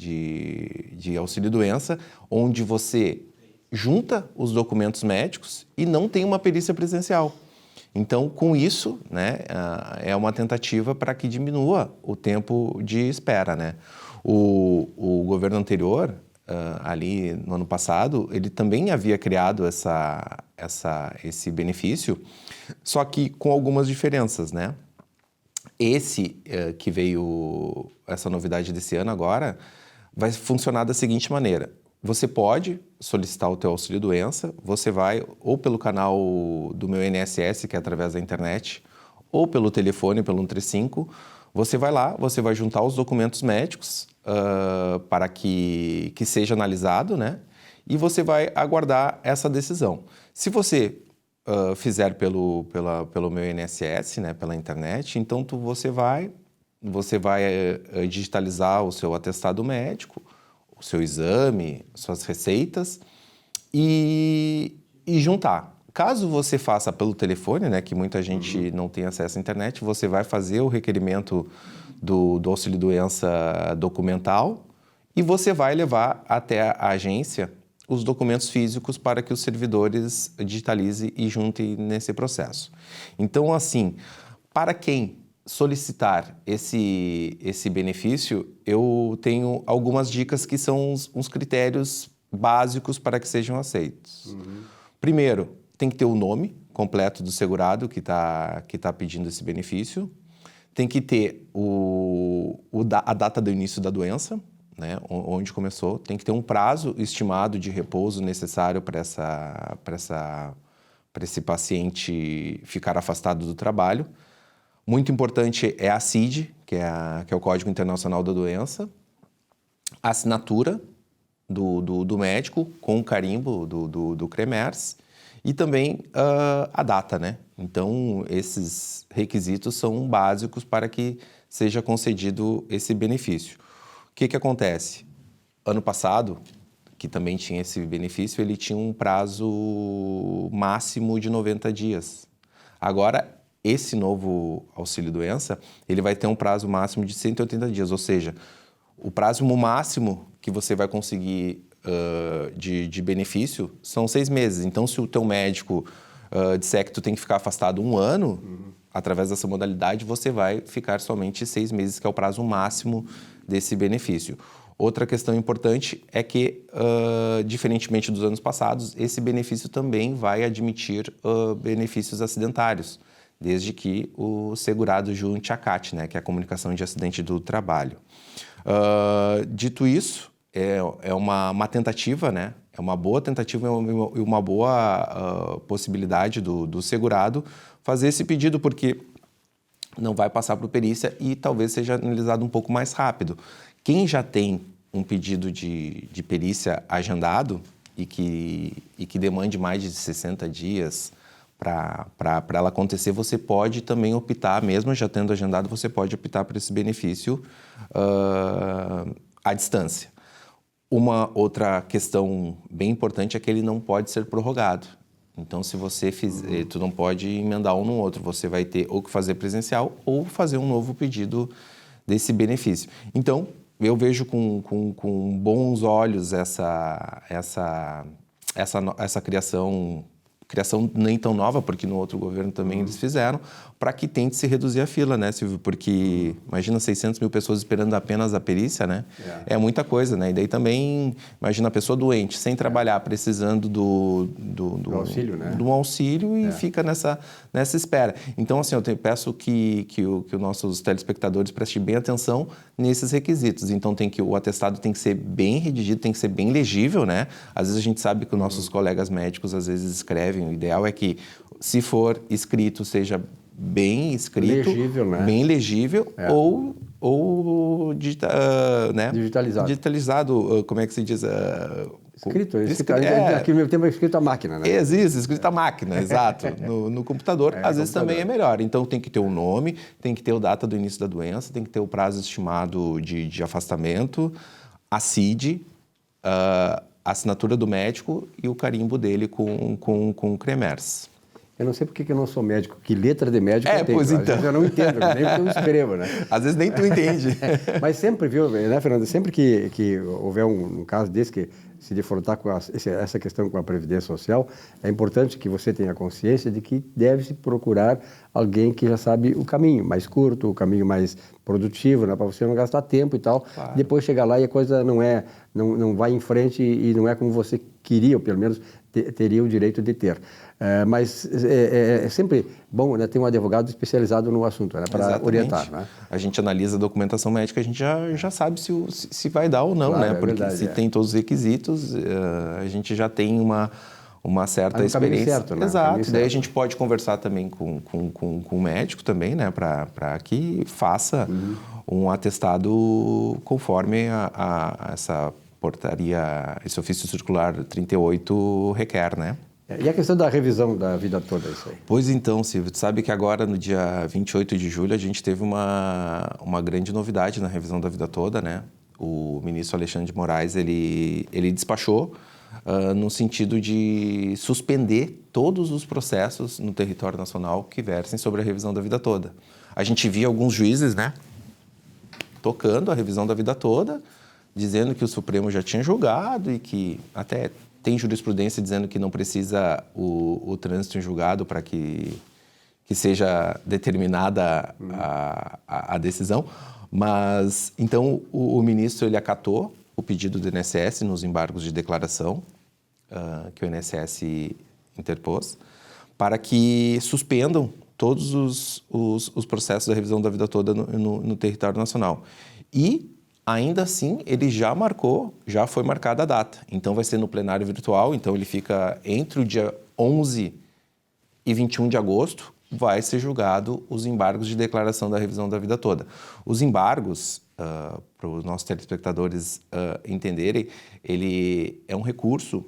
auxílio-doença, onde você junta os documentos médicos e não tem uma perícia presencial. Então, com isso, né, é uma tentativa para que diminua o tempo de espera, né? O governo anterior, ali no ano passado, ele também havia criado esse benefício, só que com algumas diferenças, né? Esse que veio, essa novidade desse ano agora, vai funcionar da seguinte maneira. Você pode solicitar o teu auxílio-doença, você vai ou pelo canal do meu INSS, que é através da internet, ou pelo telefone, pelo 135, você vai lá, você vai juntar os documentos médicos para que seja analisado, né? E você vai aguardar essa decisão. Se você fizer pelo meu INSS, né, pela internet, então você vai digitalizar o seu atestado médico, o seu exame, suas receitas e juntar. Caso você faça pelo telefone, né, que muita gente não tem acesso à internet, você vai fazer o requerimento do auxílio-doença documental e você vai levar até a agência os documentos físicos para que os servidores digitalizem e juntem nesse processo. Então, assim, para quem solicitar esse benefício, eu tenho algumas dicas que são uns critérios básicos para que sejam aceitos. Primeiro, tem que ter o nome completo do segurado que tá pedindo esse benefício. Tem que ter a data do início da doença, né, onde começou. Tem que ter um prazo estimado de repouso necessário para esse paciente ficar afastado do trabalho. Muito importante é a CID, que é o Código Internacional da Doença, a assinatura do médico com o carimbo do CREMERS e também a data, né? Então, esses requisitos são básicos para que seja concedido esse benefício. O que acontece? Ano passado, que também tinha esse benefício, ele tinha um prazo máximo de 90 dias. Agora, esse novo auxílio-doença, ele vai ter um prazo máximo de 180 dias, ou seja, o prazo máximo que você vai conseguir de benefício são 6 meses. Então, se o teu médico disser que tu tem que ficar afastado 1 ano, através dessa modalidade, você vai ficar somente 6 meses, que é o prazo máximo desse benefício. Outra questão importante é que, diferentemente dos anos passados, esse benefício também vai admitir benefícios acidentários, desde que o segurado junte a CAT, né, que é a comunicação de acidente do trabalho. Dito isso, é uma tentativa, né? É uma boa tentativa e uma boa possibilidade do segurado fazer esse pedido, porque não vai passar por perícia e talvez seja analisado um pouco mais rápido. Quem já tem um pedido de perícia agendado e que demande mais de 60 dias para ela acontecer, você pode também optar, mesmo já tendo agendado, você pode optar por esse benefício à distância. Uma outra questão bem importante é que ele não pode ser prorrogado. Então, se você fizer, tu não pode emendar um no outro, você vai ter ou que fazer presencial ou fazer um novo pedido desse benefício. Então, eu vejo com bons olhos essa criação nem tão nova, porque no outro governo também eles fizeram, para que tente se reduzir a fila, né, Silvio? Porque imagina 600 mil pessoas esperando apenas a perícia, né? É muita coisa, né? E daí também, imagina a pessoa doente, sem trabalhar, precisando do auxílio, né? Do auxílio e fica nessa espera. Então, assim, eu peço que os nossos telespectadores prestem bem atenção nesses requisitos. Então, o atestado tem que ser bem redigido, tem que ser bem legível, né? Às vezes a gente sabe que os nossos colegas médicos às vezes escrevem. O ideal é que, se for escrito, seja bem escrito, legível, né? Bem legível, ou né? Digitalizado, como é que se diz? Escrito. Aqui no meu tempo é escrito à máquina, né? Existe, escrito à máquina, exato. No computador, às vezes também é melhor. Então, tem que ter o nome, tem que ter a data do início da doença, tem que ter o prazo estimado de afastamento, a CID, a assinatura do médico e o carimbo dele com o CREMERS. Eu não sei porque que eu não sou médico, que letra de médico eu tenho. Pois então. Às vezes eu não entendo, nem porque eu escrevo, né? Às vezes nem tu entende. Mas sempre, viu, né, Fernando? Sempre que houver um caso desse que se defrontar com essa questão com a Previdência Social, é importante que você tenha consciência de que deve-se procurar alguém que já sabe o caminho mais curto, o caminho mais produtivo, né, para você não gastar tempo e tal. Claro. Depois chegar lá e a coisa não vai em frente e não é como você queria, ou pelo menos teria o direito de ter. Mas é sempre bom, né, ter um advogado especializado no assunto, né, para orientar. Né? A gente analisa a documentação médica, a gente já sabe se vai dar ou não, claro, né? Porque verdade, se tem todos os requisitos, a gente já tem uma certa experiência. Certo, né? Exato. Daí a gente pode conversar também com o médico também, né, para que faça um atestado conforme a essa portaria, esse ofício circular 38 requer, né? E a questão da revisão da vida toda, isso aí? Pois então, Silvio, tu sabe que agora, no dia 28 de julho, a gente teve uma grande novidade na revisão da vida toda, né? O ministro Alexandre de Moraes, ele despachou no sentido de suspender todos os processos no território nacional que versem sobre a revisão da vida toda. A gente via alguns juízes, né, tocando a revisão da vida toda, dizendo que o Supremo já tinha julgado e que até tem jurisprudência dizendo que não precisa o trânsito em julgado para que seja determinada a decisão. Mas, então, o ministro ele acatou o pedido do INSS nos embargos de declaração que o INSS interpôs, para que suspendam todos os processos da revisão da vida toda no território nacional. E, ainda assim, ele já foi marcada a data. Então, vai ser no plenário virtual, então ele fica entre o dia 11 e 21 de agosto, vai ser julgado os embargos de declaração da revisão da vida toda. Os embargos, para os nossos telespectadores entenderem, ele é um recurso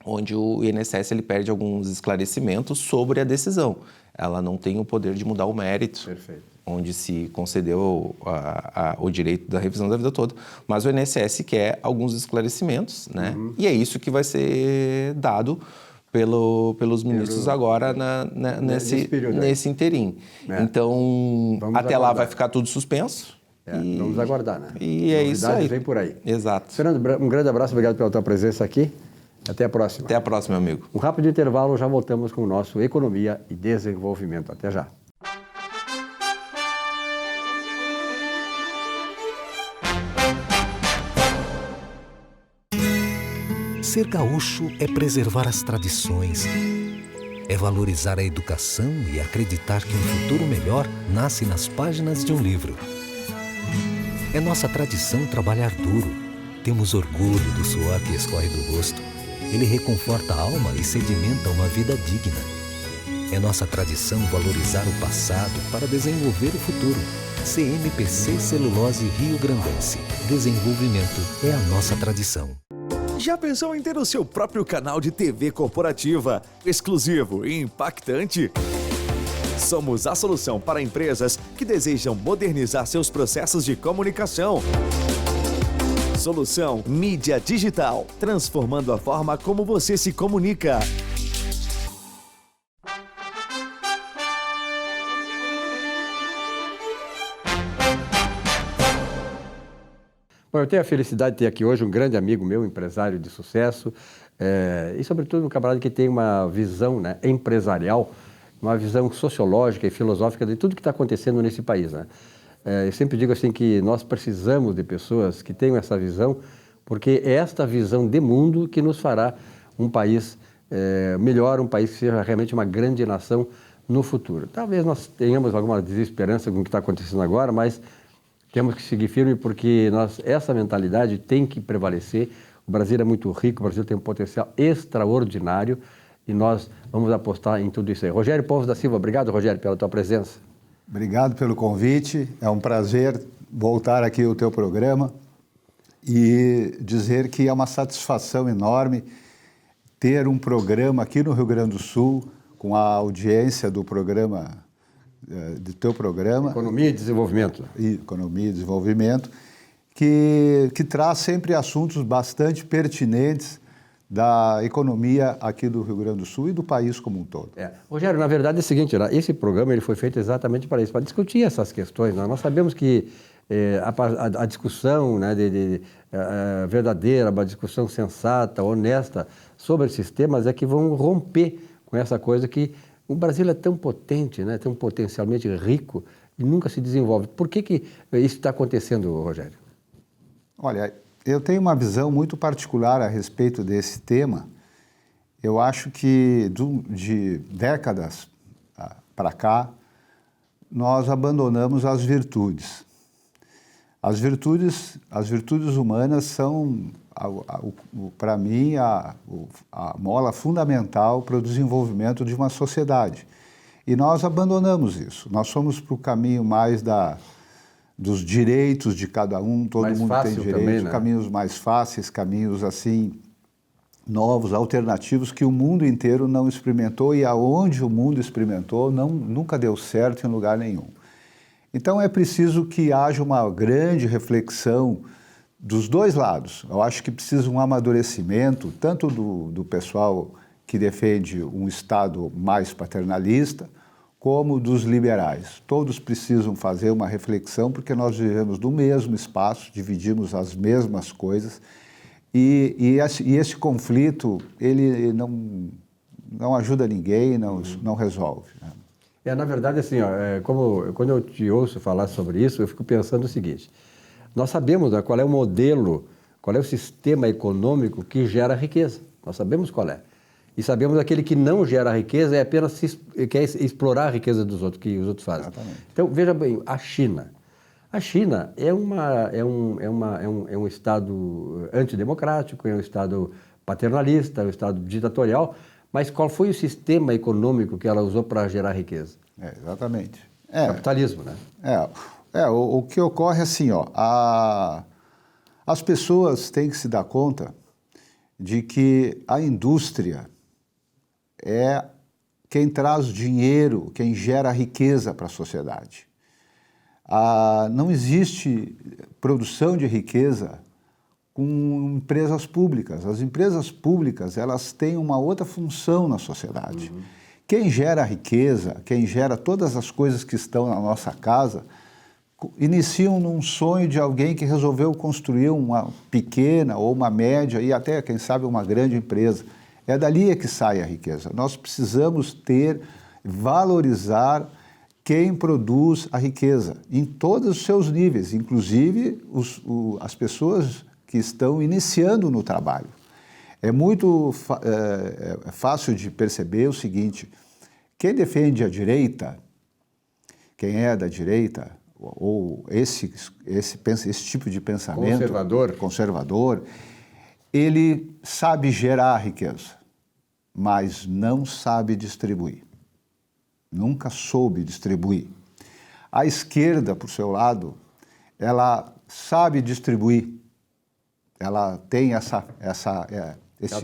onde o INSS ele perde alguns esclarecimentos sobre a decisão. Ela não tem o poder de mudar o mérito. Perfeito. Onde se concedeu o direito da revisão da vida toda. Mas o INSS quer alguns esclarecimentos, né? E é isso que vai ser dado pelos ministros agora nesse interim. Então, até lá vai ficar tudo suspenso, Vamos aguardar, né? E é isso aí. Vem por aí. Exato. Fernando, um grande abraço, obrigado pela tua presença aqui. Até a próxima. Até a próxima, amigo. Um rápido intervalo, já voltamos com o nosso Economia e Desenvolvimento. Até já. Ser gaúcho é preservar as tradições, é valorizar a educação e acreditar que um futuro melhor nasce nas páginas de um livro. É nossa tradição trabalhar duro. Temos orgulho do suor que escorre do rosto. Ele reconforta a alma e sedimenta uma vida digna. É nossa tradição valorizar o passado para desenvolver o futuro. CMPC Celulose Rio Grandense. Desenvolvimento é a nossa tradição. Já pensou em ter o seu próprio canal de TV corporativa, exclusivo e impactante? Somos a solução para empresas que desejam modernizar seus processos de comunicação. Solução Mídia Digital, transformando a forma como você se comunica. Bom, eu tenho a felicidade de ter aqui hoje um grande amigo meu, empresário de sucesso, e sobretudo um camarada que tem uma visão, né, empresarial, uma visão sociológica e filosófica de tudo que está acontecendo nesse país, né? Eu sempre digo assim que nós precisamos de pessoas que tenham essa visão, porque é esta visão de mundo que nos fará um país melhor, um país que seja realmente uma grande nação no futuro. Talvez nós tenhamos alguma desesperança com o que está acontecendo agora, mas temos que seguir firme porque essa mentalidade tem que prevalecer. O Brasil é muito rico, o Brasil tem um potencial extraordinário e nós vamos apostar em tudo isso aí. Rogério Povos da Silva, obrigado, Rogério, pela tua presença. Obrigado pelo convite, é um prazer voltar aqui ao teu programa e dizer que é uma satisfação enorme ter um programa aqui no Rio Grande do Sul, com a audiência do teu programa. Economia e Desenvolvimento. Economia e Desenvolvimento, que traz sempre assuntos bastante pertinentes da economia aqui do Rio Grande do Sul e do país como um todo. Rogério, na verdade é o seguinte, né? Esse programa ele foi feito exatamente para isso, para discutir essas questões, né? Nós sabemos que a discussão, né, verdadeira, uma discussão sensata, honesta sobre esses temas é que vão romper com essa coisa que o Brasil é tão potente, né, tão potencialmente rico e nunca se desenvolve. Por que isso está acontecendo, Rogério? Olha, eu tenho uma visão muito particular a respeito desse tema. Eu acho que de décadas para cá, nós abandonamos as virtudes. As virtudes humanas são, para mim, a mola fundamental para o desenvolvimento de uma sociedade. E nós abandonamos isso. Nós fomos para o caminho mais dos direitos de cada um, todo mundo tem direito, também, né? Caminhos mais fáceis, caminhos assim novos, alternativos que o mundo inteiro não experimentou e aonde o mundo experimentou nunca deu certo em lugar nenhum. Então é preciso que haja uma grande reflexão dos dois lados. Eu acho que precisa um amadurecimento, tanto do pessoal que defende um Estado mais paternalista, como dos liberais. Todos precisam fazer uma reflexão, porque nós vivemos no mesmo espaço, dividimos as mesmas coisas, e esse conflito, ele não ajuda ninguém, não resolve, né? Na verdade, assim, quando eu te ouço falar sobre isso, eu fico pensando o seguinte, nós sabemos, né, qual é o modelo, qual é o sistema econômico que gera riqueza, nós sabemos qual é. E sabemos aquele que não gera riqueza quer explorar a riqueza dos outros, que os outros fazem. Exatamente. Então, veja bem, a China. A China é um Estado antidemocrático, é um Estado paternalista, é um Estado ditatorial, mas qual foi o sistema econômico que ela usou para gerar riqueza? Exatamente. Capitalismo, né? O que ocorre é assim, as pessoas têm que se dar conta de que a indústria é quem traz dinheiro, quem gera riqueza para a sociedade. Não existe produção de riqueza com empresas públicas. As empresas públicas, elas têm uma outra função na sociedade. Uhum. Quem gera riqueza, quem gera todas as coisas que estão na nossa casa, iniciam num sonho de alguém que resolveu construir uma pequena ou uma média e até, quem sabe, uma grande empresa. É dali que sai a riqueza. Nós precisamos valorizar quem produz a riqueza, em todos os seus níveis, inclusive as pessoas que estão iniciando no trabalho. É muito fácil de perceber o seguinte: quem defende a direita, quem é da direita, ou esse tipo de pensamento conservador, ele sabe gerar riqueza, mas não sabe distribuir. Nunca soube distribuir. A esquerda, por seu lado, ela sabe distribuir. Ela tem ela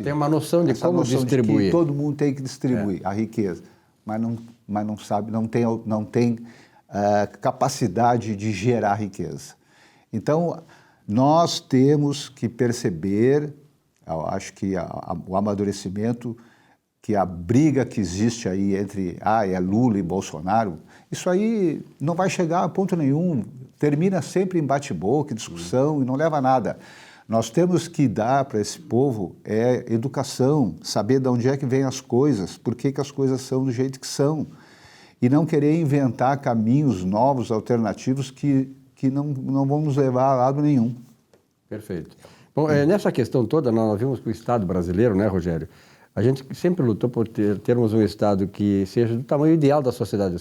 tem uma noção de como distribuir. De que todo mundo tem que distribuir a riqueza, mas não sabe, não tem capacidade de gerar riqueza. Então, nós temos que perceber, eu acho que o amadurecimento, que a briga que existe aí entre é Lula e Bolsonaro, isso aí não vai chegar a ponto nenhum, termina sempre em bate-boca, discussão e não leva a nada. Nós temos que dar para esse povo educação, saber de onde é que vêm as coisas, por que as coisas são do jeito que são, e não querer inventar caminhos novos, alternativos, que não vão nos levar a lado nenhum. Perfeito. Bom, nessa questão toda, nós vimos que o Estado brasileiro, né, Rogério, a gente sempre lutou por termos um Estado que seja do tamanho ideal da sociedade, ou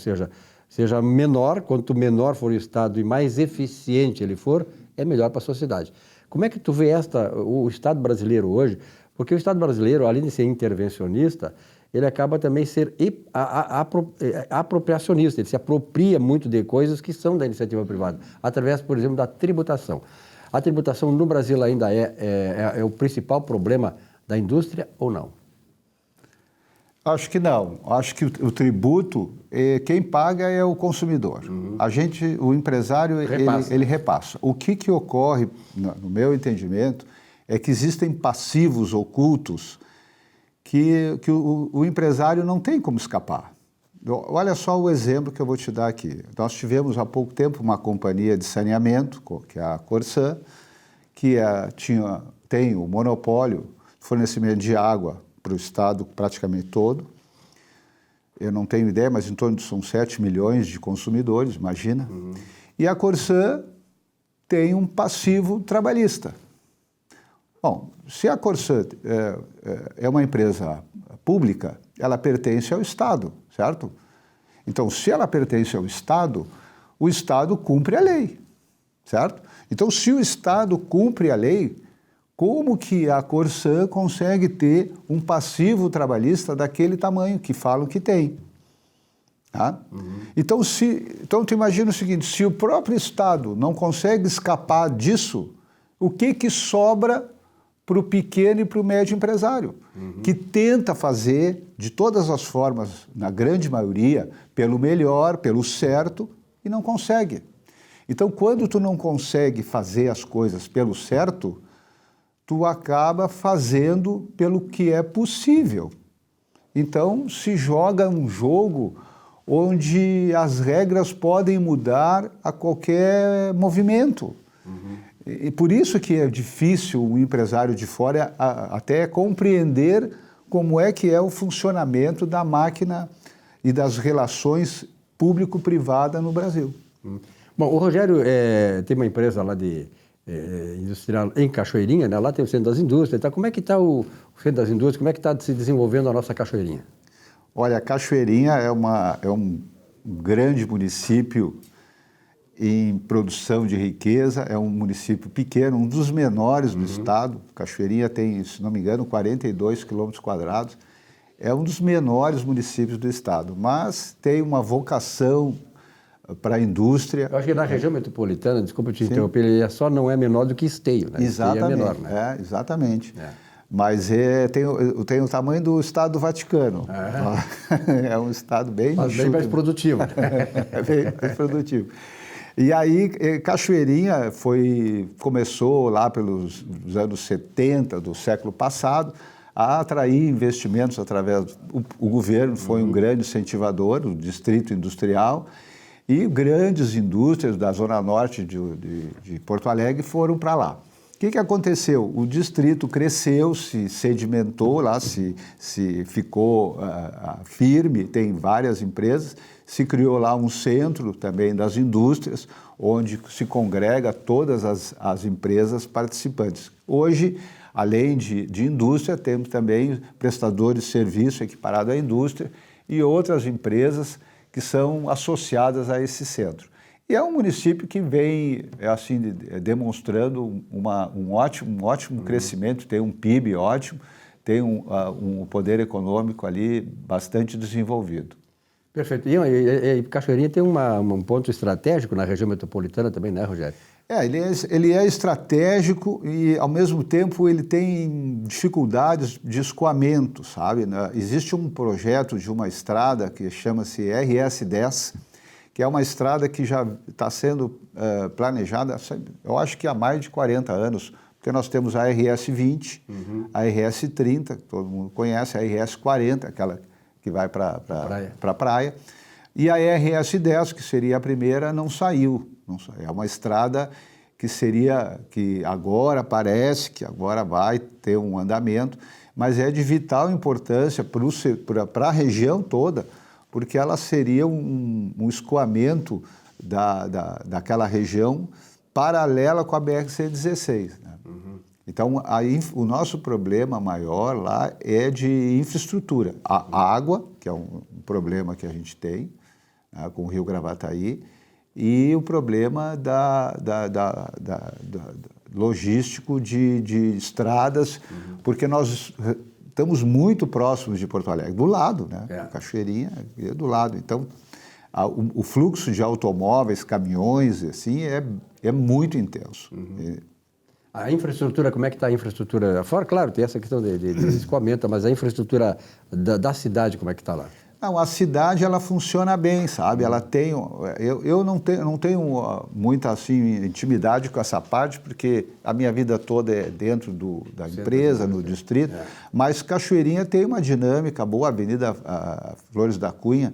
seja menor, quanto menor for o Estado e mais eficiente ele for, é melhor para a sociedade. Como é que tu vê o Estado brasileiro hoje? Porque o Estado brasileiro, além de ser intervencionista, ele acaba também ser apropriacionista, ele se apropria muito de coisas que são da iniciativa privada, através, por exemplo, da tributação. A tributação no Brasil ainda é o principal problema da indústria ou não? Acho que não. Acho que o tributo, quem paga é o consumidor. O empresário, ele repassa. O que ocorre, no meu entendimento, é que existem passivos ocultos que o empresário não tem como escapar. Olha só o exemplo que eu vou te dar aqui. Nós tivemos há pouco tempo uma companhia de saneamento, que é a Corsã, que tem o monopólio de fornecimento de água para o Estado praticamente todo. Eu não tenho ideia, mas em torno de 7 milhões de consumidores, imagina. E a Corsã tem um passivo trabalhista. Bom, se a Corsã é uma empresa pública, ela pertence ao Estado, certo? Então, se ela pertence ao Estado, o Estado cumpre a lei, certo? Então, se o Estado cumpre a lei, como que a Corsã consegue ter um passivo trabalhista daquele tamanho que falam que tem? Tá? Então, tu imagina o seguinte: se o próprio Estado não consegue escapar disso, o que sobra para o pequeno e para o médio empresário, que tenta fazer de todas as formas, na grande maioria, pelo melhor, pelo certo, e não consegue. Então, quando tu não consegue fazer as coisas pelo certo, tu acaba fazendo pelo que é possível. Então, se joga um jogo onde as regras podem mudar a qualquer movimento. E por isso que é difícil o empresário de fora até compreender como é que é o funcionamento da máquina e das relações público-privada no Brasil. Bom, o Rogério tem uma empresa lá de industrial em Cachoeirinha, né? Lá tem o Centro das Indústrias. Então, como é que está o Centro das Indústrias? Como é que está se desenvolvendo a nossa Cachoeirinha? Olha, a Cachoeirinha é um grande município em produção de riqueza, é um município pequeno, um dos menores do estado. Cachoeirinha tem, se não me engano, 42 quilômetros quadrados. É um dos menores municípios do estado, mas tem uma vocação para a indústria. Eu acho que na região metropolitana, desculpa te interromper, ele só não é menor do que Esteio, né? Exatamente, Esteio é menor, né? Exatamente. Mas tem o tamanho do Estado do Vaticano. É um estado bem... Mas bem mais produtivo. Bem mais produtivo. E aí, Cachoeirinha começou lá pelos anos 70 do século passado a atrair investimentos através... O governo foi um grande incentivador, o Distrito Industrial, E grandes indústrias da Zona Norte de Porto Alegre foram para lá. O que aconteceu? O distrito cresceu, se sedimentou lá, se ficou firme, tem várias empresas, se criou lá um centro também das indústrias, onde se congrega todas as empresas participantes. Hoje, além de indústria, temos também prestadores de serviço equiparados à indústria e outras empresas que são associadas a esse centro. E é um município que vem assim, demonstrando um ótimo crescimento, tem um PIB ótimo, tem um poder econômico ali bastante desenvolvido. Perfeito. E Cachoeirinha tem um ponto estratégico na região metropolitana também, né, Rogério? Ele é estratégico e, ao mesmo tempo, ele tem dificuldades de escoamento, sabe? Existe um projeto de uma estrada que chama-se RS10, que é uma estrada que já está sendo planejada, eu acho que há mais de 40 anos, porque nós temos a RS20, a RS30, que todo mundo conhece, a RS40, aquela que vai para a praia, e a RS10, que seria a primeira, não saiu. É uma estrada que agora parece que agora vai ter um andamento, mas é de vital importância para a região toda, porque ela seria um escoamento daquela região paralela com a BR-116. Né? Então, o nosso problema maior lá é de infraestrutura. A água, que é um problema que a gente tem, né, com o Rio Gravataí, e o problema logístico de estradas, porque nós estamos muito próximos de Porto Alegre, do lado, né? Cachoeirinha é do lado. Então, o fluxo de automóveis, caminhões, assim, é muito intenso. A infraestrutura, como é que está a infraestrutura? Fora, claro, tem essa questão de escoamento, mas a infraestrutura da cidade, como é que está lá? Não, a cidade, ela funciona bem, sabe? Ela tem... Eu não tenho muita, assim, intimidade com essa parte, porque a minha vida toda é dentro da empresa, no distrito, mas Cachoeirinha tem uma dinâmica boa, a Avenida Flores da Cunha,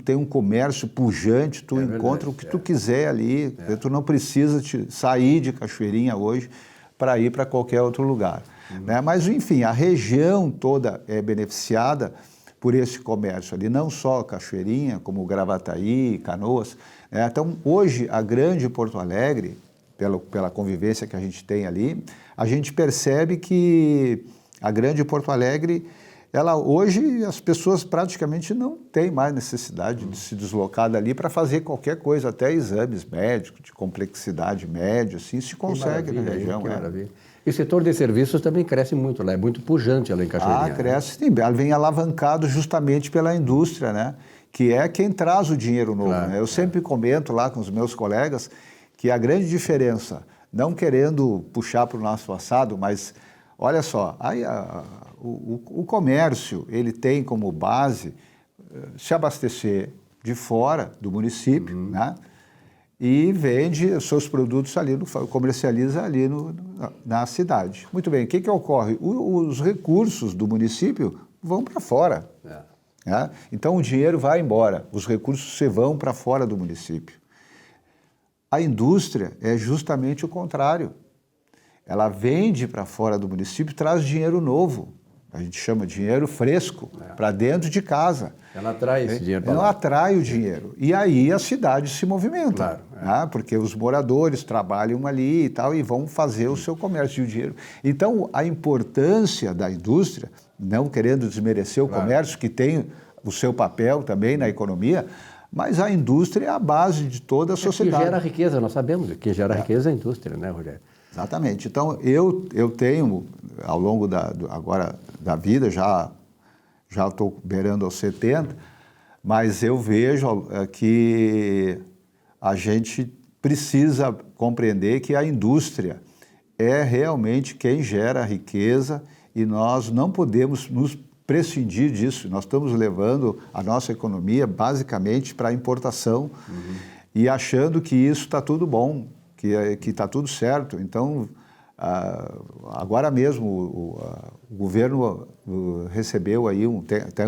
tem um comércio pujante, tu encontra o que tu quiser ali, tu não precisa sair de Cachoeirinha hoje para ir para qualquer outro lugar. Né? Mas, enfim, a região toda é beneficiada por esse comércio ali, não só Cachoeirinha, como Gravataí, Canoas. Né? Então, hoje, a grande Porto Alegre, pela convivência que a gente tem ali, a gente percebe que a grande Porto Alegre, hoje as pessoas praticamente não têm mais necessidade de se deslocar dali para fazer qualquer coisa, até exames médicos de complexidade média, assim, se consegue na região. Que maravilha. E o setor de serviços também cresce muito lá, é muito pujante lá em Cachoeirinha. Cresce sim, ela vem alavancado justamente pela indústria, né? Que é quem traz o dinheiro novo. Claro, né? Eu sempre comento lá com os meus colegas que a grande diferença, não querendo puxar para o nosso passado, mas olha só, aí o comércio, ele tem como base se abastecer de fora do município, né? E vende os seus produtos ali, comercializa ali na cidade. Muito bem, o que ocorre? Os recursos do município vão para fora. Né? Então, o dinheiro vai embora, os recursos se vão para fora do município. A indústria é justamente o contrário. Ela vende para fora do município e traz dinheiro novo. A gente chama de dinheiro fresco, para dentro de casa. Ela atrai esse dinheiro para lá. Ela atrai o dinheiro. E aí a cidade se movimenta. Claro, né? Porque os moradores trabalham ali e tal e vão fazer o seu comércio de dinheiro. Então, a importância da indústria, não querendo desmerecer o comércio, que tem o seu papel também na economia, mas a indústria é a base de toda a sociedade. Que gera riqueza, nós sabemos. Quem gera riqueza é a indústria, né, Rogério? Exatamente. Então, eu tenho, ao longo da vida, já estou beirando aos 70, mas eu vejo que a gente precisa compreender que a indústria é realmente quem gera riqueza e nós não podemos nos prescindir disso. Nós estamos levando a nossa economia basicamente para a importação e achando que isso está tudo bom, que está tudo certo. Então, agora mesmo o governo recebeu aí até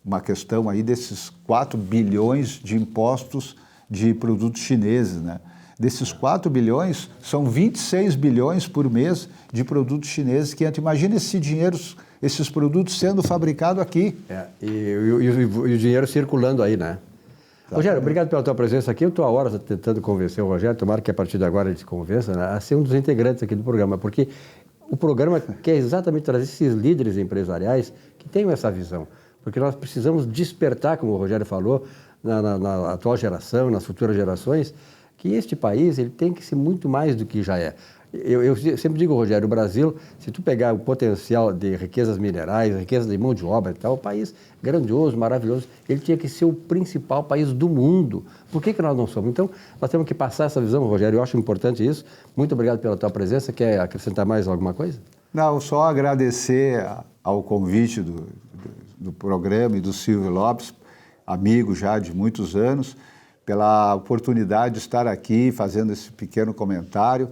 uma questão aí desses 4 bilhões de impostos de produtos chineses, né? Desses 4 bilhões, são 26 bilhões por mês de produtos chineses que entram. Imagina esse dinheiro, esses produtos sendo fabricados aqui. E o dinheiro circulando aí, né? Rogério, obrigado pela tua presença aqui. Eu estou há horas tentando convencer o Rogério, tomara que a partir de agora ele se convença, né, a ser um dos integrantes aqui do programa, porque o programa quer exatamente trazer esses líderes empresariais que tenham essa visão, porque nós precisamos despertar, como o Rogério falou, na atual geração, nas futuras gerações, que este país ele tem que ser muito mais do que já é. Eu sempre digo, Rogério, o Brasil, se tu pegar o potencial de riquezas minerais, riquezas de mão de obra e tal, é um país grandioso, maravilhoso, ele tinha que ser o principal país do mundo. Por que nós não somos? Então, nós temos que passar essa visão, Rogério, eu acho importante isso. Muito obrigado pela tua presença. Quer acrescentar mais alguma coisa? Não, só agradecer ao convite do programa e do Silvio Lopes, amigo já de muitos anos, pela oportunidade de estar aqui fazendo esse pequeno comentário.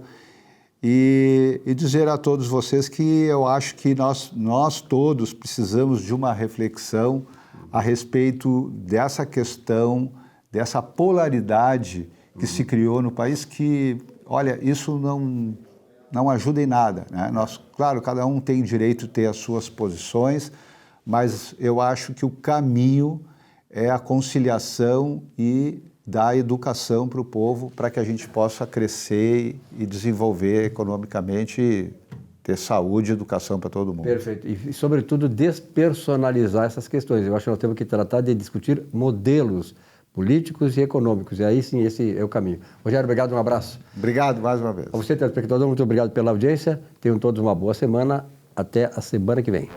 E dizer a todos vocês que eu acho que nós todos precisamos de uma reflexão a respeito dessa questão, dessa polaridade que se criou no país, que, olha, isso não ajuda em nada, né? Claro, cada um tem direito de ter as suas posições, mas eu acho que o caminho é a conciliação e dar educação para o povo, para que a gente possa crescer e desenvolver economicamente, ter saúde e educação para todo mundo. Perfeito. E, sobretudo, despersonalizar essas questões. Eu acho que nós temos que tratar de discutir modelos políticos e econômicos. E aí sim, esse é o caminho. Rogério, obrigado, um abraço. Obrigado mais uma vez. A você, telespectador, muito obrigado pela audiência. Tenham todos uma boa semana. Até a semana que vem.